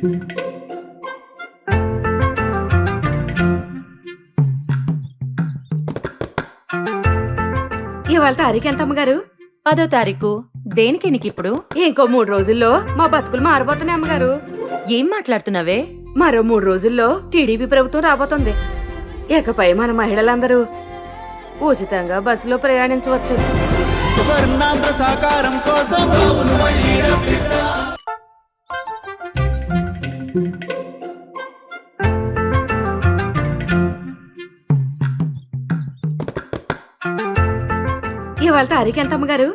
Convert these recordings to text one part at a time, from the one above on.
ఇవాళ తారీఖు ఎంత అమ్మగారు? 10వ తారీఖు. దేనికి నీకిప్పుడు? ఇంకో 3 రోజుల్లో మా బతుకులు మారబోతున్నాయి అమ్మగారు. ఏం మాట్లాడుతున్నావే? మరో 3 రోజుల్లో టీడీపీ ప్రభుత్వం రాబోతుంది. ఇకపై మన మహిళలందరూ ఉచితంగా బస్సులో ప్రయాణించవచ్చు. స్వర్ణాంధ్ర సాకారం కోసం ఇవాళ తారీఖు ఎంత అమ్మగారు?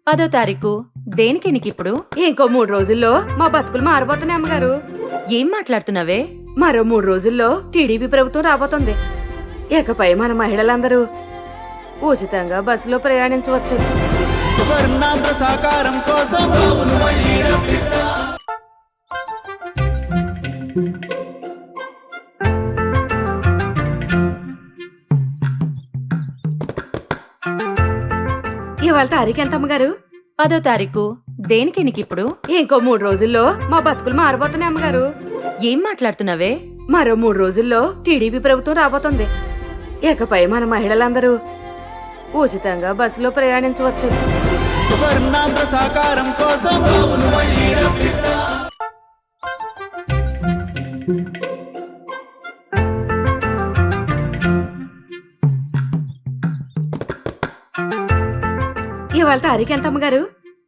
10వ తారీఖు. దేనికి నీకిప్పుడు? ఇంకో 3 రోజుల్లో మా బతుకులు మారబోతున్నాయి అమ్మగారు. ఏం మాట్లాడుతున్నావే? మరో 3 రోజుల్లో టీడీపీ ప్రభుత్వం రాబోతుంది. ఇకపై మన మహిళలందరూ ఉచితంగా బస్సులో ప్రయాణించవచ్చు. స్వర్ణాంధ్ర సాకారం కోసం ఇవాళ తారీఖు ఎంత అమ్మగారు? 10వ తారీఖు. దేనికి నీకిప్పుడు? ఇంకో 3 రోజుల్లో మా బతుకులు మారబోతున్నాయి అమ్మగారు. ఏం మాట్లాడుతున్నావే? మరో 3 రోజుల్లో టీడీపీ ప్రభుత్వం రాబోతుంది. ఇకపై మన మహిళలందరూ ఉచితంగా బస్సులో ప్రయాణించవచ్చు. స్వర్ణాంధ్ర సాకారం కోసం ఇవాళ తారీఖు ఎంత అమ్మగారు?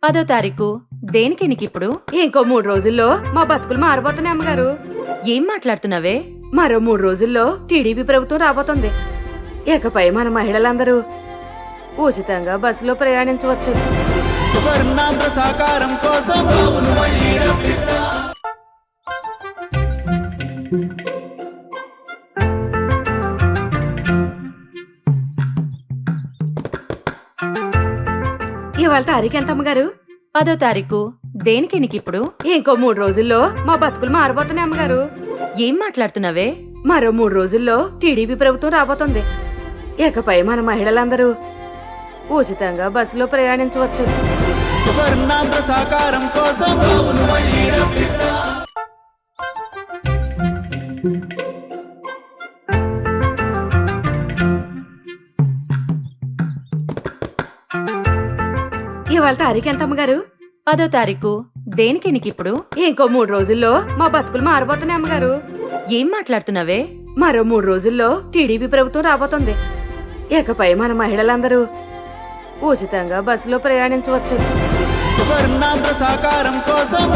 10వ తారీఖు. దేనికి నీకిప్పుడు? ఇంకో 3 రోజుల్లో మా బతుకులు మారబోతున్నాయి అమ్మగారు. ఏం మాట్లాడుతున్నావే? మరో 3 రోజుల్లో టీడీపీ ప్రభుత్వం రాబోతుంది. ఇకపై మన మహిళలందరూ ఉచితంగా బస్సులో ప్రయాణించవచ్చు. స్వర్ణాంధ్ర సాకారం కోసం ఇవాళ తారీఖు ఎంత అమ్మగారు? 10వ తారీఖు. దేనికి నీకిప్పుడు? ఇంకో 3 రోజుల్లో మా బతుకులు మారబోతున్నాయి అమ్మగారు. ఏం మాట్లాడుతున్నావే? మరో 3 రోజుల్లో టీడీపీ ప్రభుత్వం రాబోతుంది. ఇకపై మన మహిళలందరూ ఉచితంగా బస్సులో ప్రయాణించవచ్చు. స్వర్ణాంధ్ర సాకారం కోసం ఇవాళ తారీఖు ఎంత అమ్మగారు? 10వ తారీఖు. దేనికి నీకిప్పుడు? ఇంకో 3 రోజుల్లో మా బతుకులు మారబోతున్నాయి అమ్మగారు. ఏం మాట్లాడుతున్నావే? మరో 3 రోజుల్లో టీడీపీ ప్రభుత్వం రాబోతుంది. ఇకపై మన మహిళలందరూ ఉచితంగా బస్సులో ప్రయాణించవచ్చు. స్వర్ణాంధ్ర సాకారం కోసం